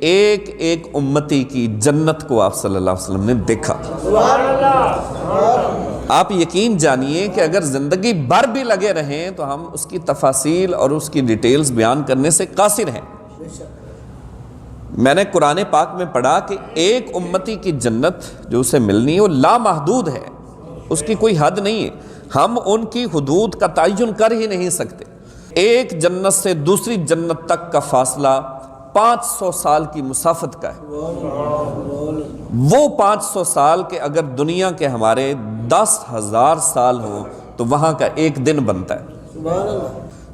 ایک ایک امتی کی جنت کو آپ صلی اللہ علیہ وسلم نے دیکھا۔ آپ یقین جانیے کہ اگر زندگی بھر بھی لگے رہیں تو ہم اس کی تفاصیل اور اس کی ڈیٹیلز بیان کرنے سے قاصر ہیں۔ میں نے قرآن پاک میں پڑھا کہ ایک امتی کی جنت جو اسے ملنی ہے وہ لامحدود ہے، اس کی کوئی حد نہیں ہے، ہم ان کی حدود کا تعین کر ہی نہیں سکتے۔ ایک جنت سے دوسری جنت تک کا فاصلہ 500 سال کی مسافت کا ہے۔ وہ 500 سال کے اگر دنیا کے ہمارے 10,000 سال ہوں تو وہاں کا ایک دن بنتا ہے۔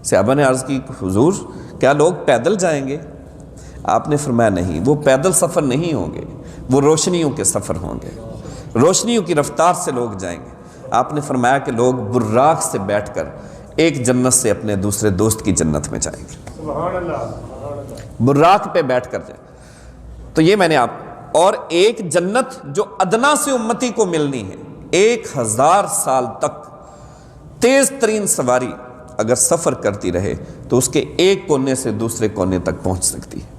صحابہ نے عرض کی حضور کیا لوگ پیدل جائیں گے؟ آپ نے فرمایا نہیں، وہ پیدل سفر نہیں ہوں گے، وہ روشنیوں کے سفر ہوں گے، روشنیوں کی رفتار سے لوگ جائیں گے۔ آپ نے فرمایا کہ لوگ براق سے بیٹھ کر ایک جنت سے اپنے دوسرے دوست کی جنت میں جائیں گے، براق پہ بیٹھ کر جائیں۔ تو یہ میں نے اور ایک جنت جو ادنا سے امتی کو ملنی ہے، 1000 سال تک تیز ترین سواری اگر سفر کرتی رہے تو اس کے ایک کونے سے دوسرے کونے تک پہنچ سکتی ہے۔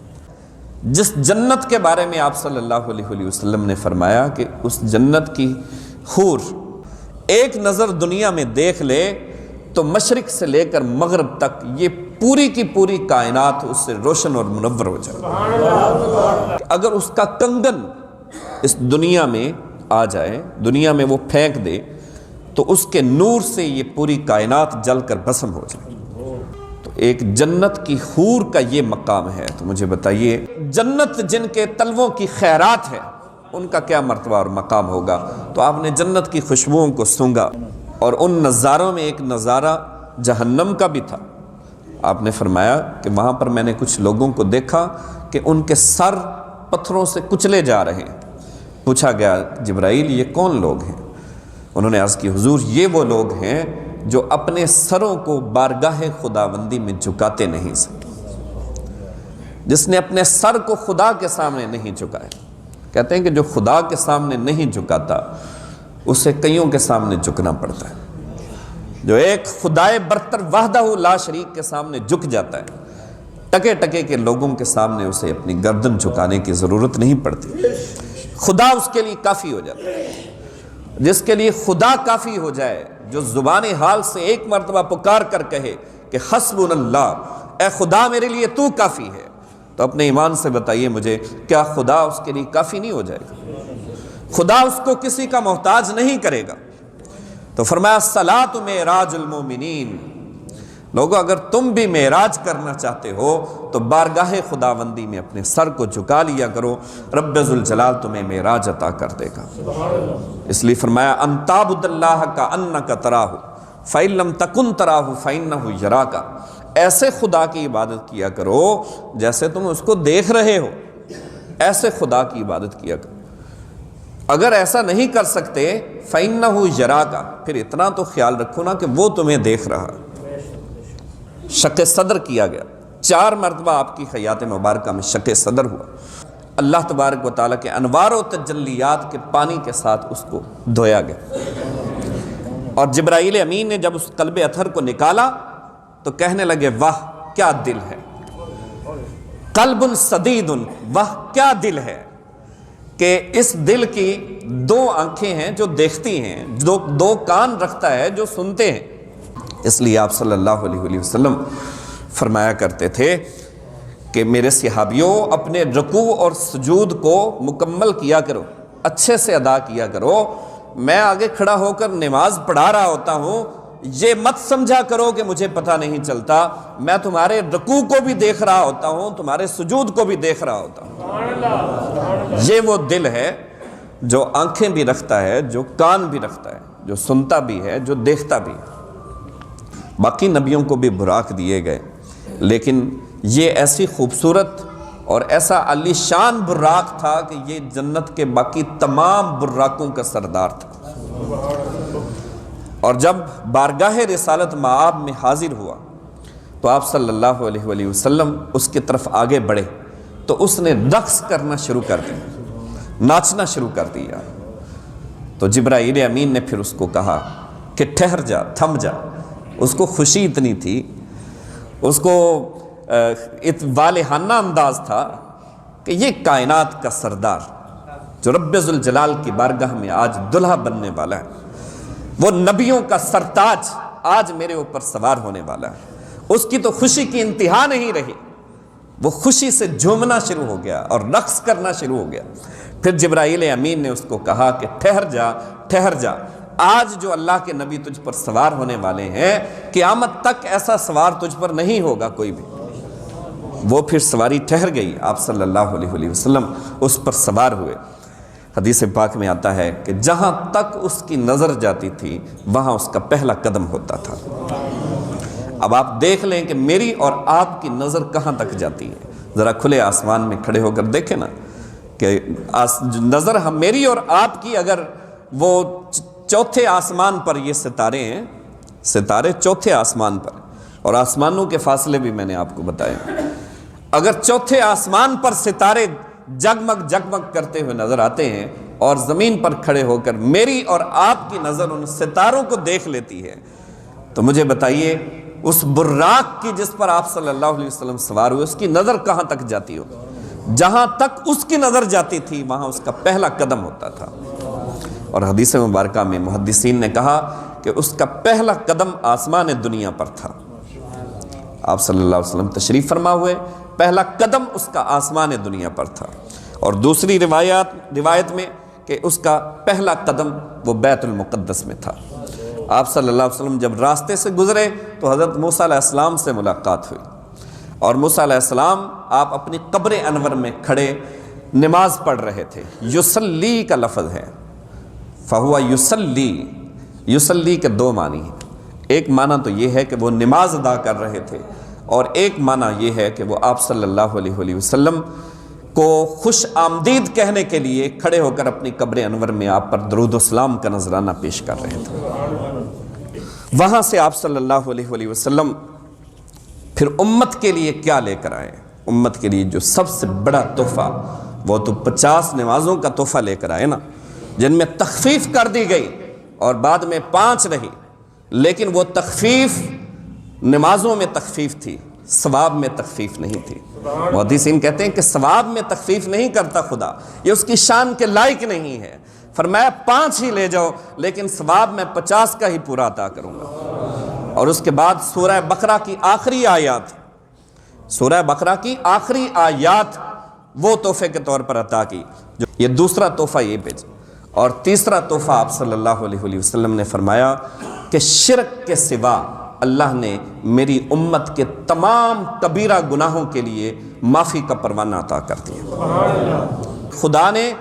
جس جنت کے بارے میں آپ صلی اللہ علیہ وسلم نے فرمایا کہ اس جنت کی حور ایک نظر دنیا میں دیکھ لے تو مشرق سے لے کر مغرب تک یہ پوری کی پوری کائنات اس سے روشن اور منور ہو جائے۔ اگر اس کا کنگن اس دنیا میں آ جائے، دنیا میں وہ پھینک دے تو اس کے نور سے یہ پوری کائنات جل کر بھسم ہو جائے۔ تو ایک جنت کی حور کا یہ مقام ہے، تو مجھے بتائیے جنت جن کے تلووں کی خیرات ہے ان کا کیا مرتبہ اور مقام ہوگا۔ تو آپ نے جنت کی خوشبوؤں کو سونگھا، اور ان نظاروں میں ایک نظارہ جہنم کا بھی تھا۔ آپ نے فرمایا کہ وہاں پر میں نے کچھ لوگوں کو دیکھا کہ ان کے سر پتھروں سے کچلے جا رہے ہیں۔ پوچھا گیا جبرائیل یہ کون لوگ ہیں؟ انہوں نے عرض کی حضور یہ وہ لوگ ہیں جو اپنے سروں کو بارگاہ خداوندی میں جھکاتے نہیں سکتے، جس نے اپنے سر کو خدا کے سامنے نہیں جھکایا۔ کہتے ہیں کہ جو خدا کے سامنے نہیں جھکاتا اسے کئیوں کے سامنے جھکنا پڑتا ہے۔ جو ایک خدائے برتر وحدہ لا شریک کے سامنے جھک جاتا ہے، ٹکے ٹکے کے لوگوں کے سامنے اسے اپنی گردن جھکانے کی ضرورت نہیں پڑتی، خدا اس کے لیے کافی ہو جاتا ہے۔ جس کے لیے خدا کافی ہو جائے، جو زبان حال سے ایک مرتبہ پکار کر کہے کہ حسبنا اللہ، اے خدا میرے لیے تو کافی ہے، تو اپنے ایمان سے بتائیے مجھے کیا خدا اس کے لیے کافی نہیں ہو جائے گا؟ خدا اس کو کسی کا محتاج نہیں کرے گا۔ تو فرمایا صلاۃ معراج المومنین، لوگو اگر تم بھی معراج کرنا چاہتے ہو تو بارگاہ خداوندی میں اپنے سر کو جھکا لیا کرو، رب ذوالجلال تمہیں معراج عطا کر دے گا۔ اس لیے فرمایا ان تعبد اللہ کأنک تراہ فإن لم تکن تراہ فإنہ یراک، ایسے خدا کی عبادت کیا کرو جیسے تم اس کو دیکھ رہے ہو، ایسے خدا کی عبادت کیا کرو۔ اگر ایسا نہیں کر سکتے فإنہ یراک، پھر اتنا تو خیال رکھو نا کہ وہ تمہیں دیکھ رہا۔ شق صدر کیا گیا، 4 مرتبہ آپ کی حیات مبارکہ میں شق صدر ہوا۔ اللہ تبارک و تعالیٰ کے انوار و تجلیات کے پانی کے ساتھ اس کو دھویا گیا، اور جبرائیل امین نے جب اس قلب اطہر کو نکالا تو کہنے لگے واہ کیا دل ہے، قلب سدید، واہ کیا دل ہے، کہ اس دل کی 2 آنکھیں ہیں جو دیکھتی ہیں، 2 کان رکھتا ہے جو سنتے ہیں۔ اس لیے آپ صلی اللہ علیہ وسلم فرمایا کرتے تھے کہ میرے صحابیوں اپنے رکوع اور سجود کو مکمل کیا کرو، اچھے سے ادا کیا کرو۔ میں آگے کھڑا ہو کر نماز پڑھا رہا ہوتا ہوں، یہ مت سمجھا کرو کہ مجھے پتہ نہیں چلتا، میں تمہارے رکوع کو بھی دیکھ رہا ہوتا ہوں، تمہارے سجود کو بھی دیکھ رہا ہوتا ہوں۔ یہ وہ دل ہے جو آنکھیں بھی رکھتا ہے، جو کان بھی رکھتا ہے، جو سنتا بھی ہے، جو دیکھتا بھی ہے۔ باقی نبیوں کو بھی براق دیے گئے، لیکن یہ ایسی خوبصورت اور ایسا علی شان براق تھا کہ یہ جنت کے باقی تمام براقوں کا سردار تھا۔ اور جب بارگاہ رسالت مآب میں حاضر ہوا تو آپ صلی اللہ علیہ وسلم اس کی طرف آگے بڑھے تو اس نے رقص کرنا شروع کر دیا، ناچنا شروع کر دیا۔ تو جبرائیل امین نے پھر اس کو کہا کہ ٹھہر جا، تھم جا۔ اس کو خوشی اتنی تھی، اس کو والہانہ انداز تھا کہ یہ کائنات کا سردار جو رب ذوالجلال کی بارگاہ میں آج دلہا بننے والا ہے، وہ نبیوں کا سرتاج آج میرے اوپر سوار ہونے والا ہے، اس کی تو خوشی کی انتہا نہیں رہی، وہ خوشی سے جھومنا شروع ہو گیا اور رقص کرنا شروع ہو گیا۔ پھر جبرائیل امین نے اس کو کہا کہ ٹھہر جا ٹھہر جا، آج جو اللہ کے نبی تجھ پر سوار ہونے والے ہیں، قیامت تک ایسا سوار تجھ پر نہیں ہوگا کوئی بھی۔ وہ پھر سواری ٹھہر گئی، آپ صلی اللہ علیہ وسلم اس پر سوار ہوئے۔ حدیث پاک میں آتا ہے کہ جہاں تک اس کی نظر جاتی تھی وہاں اس کا پہلا قدم ہوتا تھا۔ اب آپ دیکھ لیں کہ میری اور آپ کی نظر کہاں تک جاتی ہے، ذرا کھلے آسمان میں کھڑے ہو کر دیکھیں نا کہ نظر میری اور آپ کی، اگر وہ چوتھے آسمان پر یہ ستارے ہیں، ستارے چوتھے آسمان پر، اور آسمانوں کے فاصلے بھی میں نے آپ کو بتائے، اگر چوتھے آسمان پر ستارے جگمگ جگمگ کرتے ہوئے نظر آتے ہیں اور زمین پر کھڑے ہو کر میری اور آپ کی نظر ان ستاروں کو دیکھ لیتی ہے، تو مجھے بتائیے اس براق کی جس پر آپ صلی اللہ علیہ وسلم سوار ہوئے، اس کی نظر کہاں تک جاتی ہو؟ جہاں تک اس کی نظر جاتی تھی وہاں اس کا پہلا قدم ہوتا تھا۔ اور حدیث مبارکہ میں محدثین نے کہا کہ اس کا پہلا قدم آسمان دنیا پر تھا۔ آپ صلی اللہ علیہ وسلم تشریف فرما ہوئے، پہلا قدم اس کا آسمان دنیا پر تھا۔ اور دوسری روایت میں کہ اس کا پہلا قدم وہ بیت المقدس میں تھا۔ آپ صلی اللہ علیہ وسلم جب راستے سے گزرے تو حضرت موسیٰ علیہ السلام سے ملاقات ہوئی، اور موسیٰ علیہ السلام آپ اپنی قبر انور میں کھڑے نماز پڑھ رہے تھے۔ یصلی کا لفظ ہے، فہو یصلی، یصلی کے دو معنی ہیں، ایک معنی تو یہ ہے کہ وہ نماز ادا کر رہے تھے، اور ایک معنی یہ ہے کہ وہ آپ صلی اللہ علیہ وسلم کو خوش آمدید کہنے کے لیے کھڑے ہو کر اپنی قبر انور میں آپ پر درود و سلام کا نذرانہ پیش کر رہے تھے۔ وہاں سے آپ صلی اللہ علیہ وسلم پھر امت کے لیے کیا لے کر آئے؟ امت کے لیے جو سب سے بڑا تحفہ، وہ تو 50 نمازوں کا تحفہ لے کر آئے نا، جن میں تخفیف کر دی گئی اور بعد میں 5 رہی، لیکن وہ تخفیف نمازوں میں تخفیف تھی، ثواب میں تخفیف نہیں تھی۔ محدثین کہتے ہیں کہ ثواب میں تخفیف نہیں کرتا خدا، یہ اس کی شان کے لائق نہیں ہے، فرمایا 5 ہی لے جاؤ لیکن ثواب میں 50 کا ہی پورا عطا کروں گا۔ اور اس کے بعد سورہ بقرہ کی آخری آیات، سورہ بقرہ کی آخری آیات وہ تحفے کے طور پر عطا کی، جو یہ دوسرا تحفہ یہ بھیجا۔ اور تیسرا تحفہ آپ صلی اللہ علیہ وسلم نے فرمایا کہ شرک کے سوا اللہ نے میری امت کے تمام کبیرہ گناہوں کے لیے معافی کا پروانہ عطا کر دیا۔ خدا نے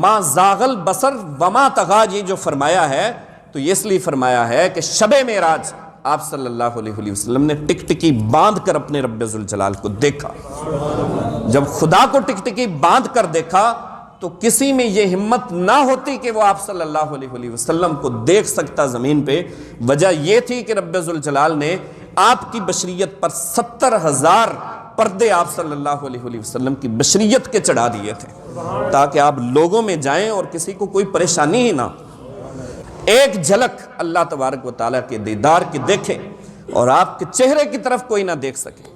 ما زاغل بصر وما طغی یہ جو فرمایا ہے تو یہ اس لیے فرمایا ہے کہ شب معراج آپ صلی اللہ علیہ وسلم نے ٹکٹکی باندھ کر اپنے رب ذوالجلال کو دیکھا۔ جب خدا کو ٹکٹکی باندھ کر دیکھا تو کسی میں یہ ہمت نہ ہوتی کہ وہ آپ صلی اللہ علیہ وسلم کو دیکھ سکتا زمین پہ۔ وجہ یہ تھی کہ رب ذوالجلال نے آپ کی بشریت پر 70,000 پردے آپ صلی اللہ علیہ وسلم کی بشریت کے چڑھا دیے تھے، تاکہ آپ لوگوں میں جائیں اور کسی کو کوئی پریشانی ہی نہ، ایک جھلک اللہ تبارک و تعالیٰ کے دیدار کی دیکھیں اور آپ کے چہرے کی طرف کوئی نہ دیکھ سکے۔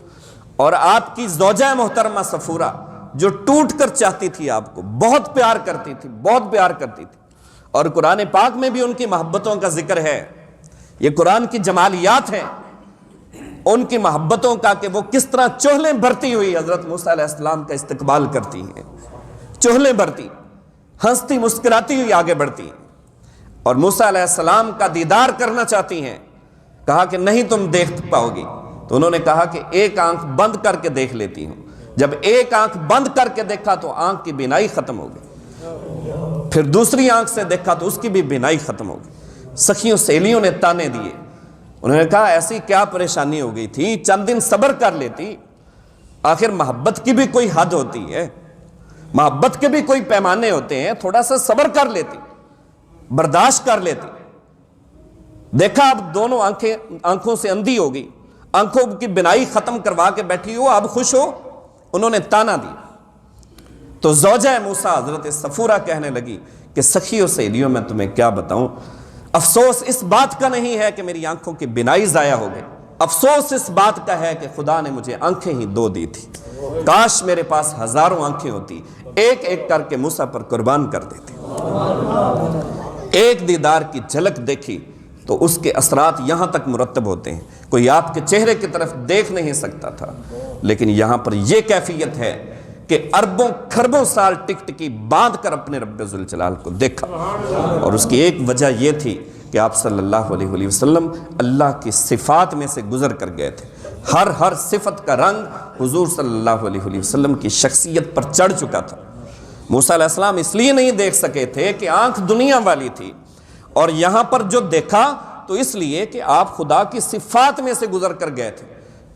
اور آپ کی زوجہ محترمہ صفورہ جو ٹوٹ کر چاہتی تھی آپ کو، بہت پیار کرتی تھی، بہت پیار کرتی تھی، اور قرآن پاک میں بھی ان کی محبتوں کا ذکر ہے، یہ قرآن کی جمالیات ہیں ان کی محبتوں کا، کہ وہ کس طرح چہلیں بھرتی ہوئی حضرت موسیٰ علیہ السلام کا استقبال کرتی ہیں، چہلیں بھرتی، ہنستی مسکراتی ہوئی آگے بڑھتی ہیں، اور موسیٰ علیہ السلام کا دیدار کرنا چاہتی ہیں۔ کہا کہ نہیں تم دیکھ پاؤ گی، تو انہوں نے کہا کہ ایک آنکھ بند کر کے دیکھ لیتی ہوں۔ جب ایک آنکھ بند کر کے دیکھا تو آنکھ کی بینائی ختم ہو گئی، پھر دوسری آنکھ سے دیکھا تو اس کی بھی بینائی ختم ہو گئی۔ سخیوں سہیلیوں نے تانے دیے، انہوں نے کہا ایسی کیا پریشانی ہو گئی تھی، چند دن صبر کر لیتی، آخر محبت کی بھی کوئی حد ہوتی ہے، محبت کے بھی کوئی پیمانے ہوتے ہیں، تھوڑا سا صبر کر لیتی، برداشت کر لیتی۔ دیکھا اب دونوں آنکھوں سے اندھی ہو گئی، آنکھوں کی بینائی ختم کروا کے بیٹھی ہو، اب خوش ہو؟ انہوں نے تانا دی۔ تو زوجہ موسیٰ حضرت صفورہ کہنے لگی کہ سخیوں سہیلیوں میں تمہیں کیا بتاؤں، افسوس اس بات کا نہیں ہے کہ میری آنکھوں کی بینائی ضائع ہو گئی، افسوس اس بات کا ہے کہ خدا نے مجھے آنکھیں ہی 2 دی تھی، کاش میرے پاس ہزاروں آنکھیں ہوتی، ایک ایک کر کے موسیٰ پر قربان کر دیتی۔ ایک دیدار کی جھلک دیکھی تو اس کے اثرات یہاں تک مرتب ہوتے ہیں، کوئی آپ کے چہرے کی طرف دیکھ نہیں سکتا تھا، لیکن یہاں پر یہ کیفیت ہے کہ اربوں کھربوں سال ٹک ٹکی باندھ کر اپنے رب ذوالجلال کو دیکھا، اور اس کی ایک وجہ یہ تھی کہ آپ صلی اللہ علیہ وسلم اللہ کی صفات میں سے گزر کر گئے تھے۔ ہر صفت کا رنگ حضور صلی اللہ علیہ وسلم کی شخصیت پر چڑھ چکا تھا۔ موسیٰ علیہ السلام اس لیے نہیں دیکھ سکے تھے کہ آنکھ دنیا والی تھی، اور یہاں پر جو دیکھا تو اس لیے کہ آپ خدا کی صفات میں سے گزر کر گئے تھے۔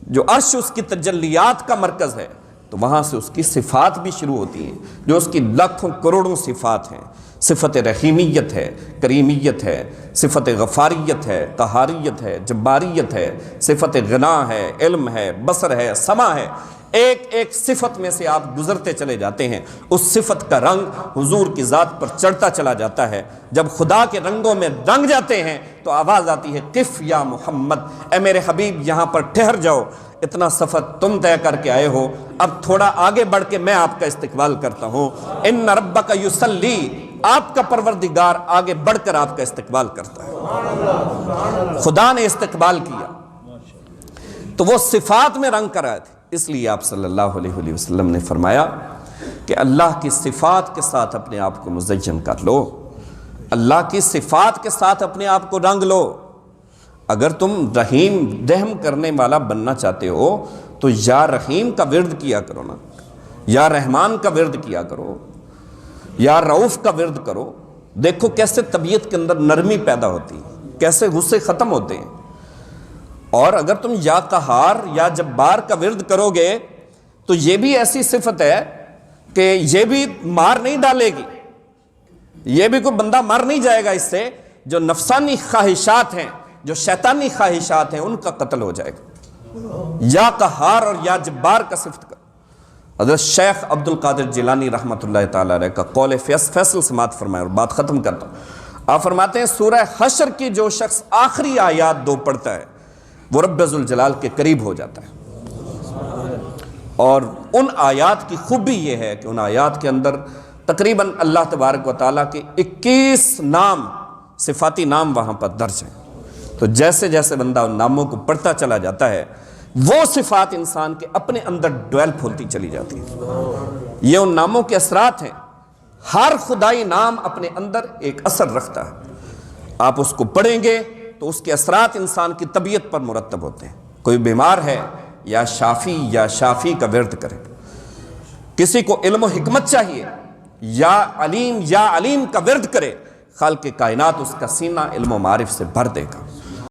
جو عرش اس کی تجلیات کا مرکز ہے، تو وہاں سے اس کی صفات بھی شروع ہوتی ہیں، جو اس کی لاکھوں کروڑوں صفات ہیں۔ صفت رحیمیت ہے، کریمیت ہے، صفت غفاریت ہے، قہاریت ہے، جباریت ہے، صفت غنا ہے، علم ہے، بصر ہے، سمع ہے۔ ایک ایک صفت میں سے آپ گزرتے چلے جاتے ہیں، اس صفت کا رنگ حضور کی ذات پر چڑھتا چلا جاتا ہے۔ جب خدا کے رنگوں میں رنگ جاتے ہیں تو آواز آتی ہے، قف یا محمد، اے میرے حبیب یہاں پر ٹھہر جاؤ، اتنا سفر تم طے کر کے آئے ہو، اب تھوڑا آگے بڑھ کے میں آپ کا استقبال کرتا ہوں۔ ان ربک یصلی، آپ کا پروردگار آگے بڑھ کر آپ کا استقبال کرتا ہے۔ خدا نے استقبال کیا تو وہ صفات میں رنگ کر آئے تھے، اس لیے آپ صلی اللہ علیہ وسلم نے فرمایا کہ اللہ کی صفات کے ساتھ اپنے آپ کو مزین کر لو، اللہ کی صفات کے ساتھ اپنے آپ کو رنگ لو۔ اگر تم رحم کرنے والا بننا چاہتے ہو تو یا رحیم کا ورد کیا کرو نا، یا رحمان کا ورد کیا کرو، یا رؤوف کا ورد کرو۔ دیکھو کیسے طبیعت کے اندر نرمی پیدا ہوتی ہے، کیسے غصے ختم ہوتے ہیں۔ اور اگر تم یا قہار یا جبار کا ورد کرو گے تو یہ بھی ایسی صفت ہے کہ یہ بھی مار نہیں ڈالے گی، یہ بھی کوئی بندہ مر نہیں جائے گا اس سے۔ جو نفسانی خواہشات ہیں، جو شیطانی خواہشات ہیں، ان کا قتل ہو جائے گا۔ یا قہار اور یا جبار کا صفت کر۔ حضرت شیخ عبد القادر جیلانی رحمۃ اللہ تعالی علیہ کا قول فیصل سماعت فرمائے، اور بات ختم کرتا ہوں۔ آپ فرماتے ہیں سورہ حشر کی جو شخص آخری آیات 2 پڑھتا ہے وہ رب ذوالجلال کے قریب ہو جاتا ہے۔ اور ان آیات کی خوبی یہ ہے کہ ان آیات کے اندر تقریباً اللہ تبارک و تعالیٰ کے 21 نام، صفاتی نام وہاں پر درج ہیں۔ تو جیسے جیسے بندہ ان ناموں کو پڑھتا چلا جاتا ہے، وہ صفات انسان کے اپنے اندر ڈیولپ ہوتی چلی جاتی ہیں۔ یہ ان ناموں کے اثرات ہیں۔ ہر خدائی نام اپنے اندر ایک اثر رکھتا ہے۔ آپ اس کو پڑھیں گے تو اس کے اثرات انسان کی طبیعت پر مرتب ہوتے ہیں۔ کوئی بیمار ہے یا شافی کا ورد کرے، کسی کو علم و حکمت چاہیے یا علیم کا ورد کرے، خالق کائنات اس کا سینہ علم و معرف سے بھر دے گا۔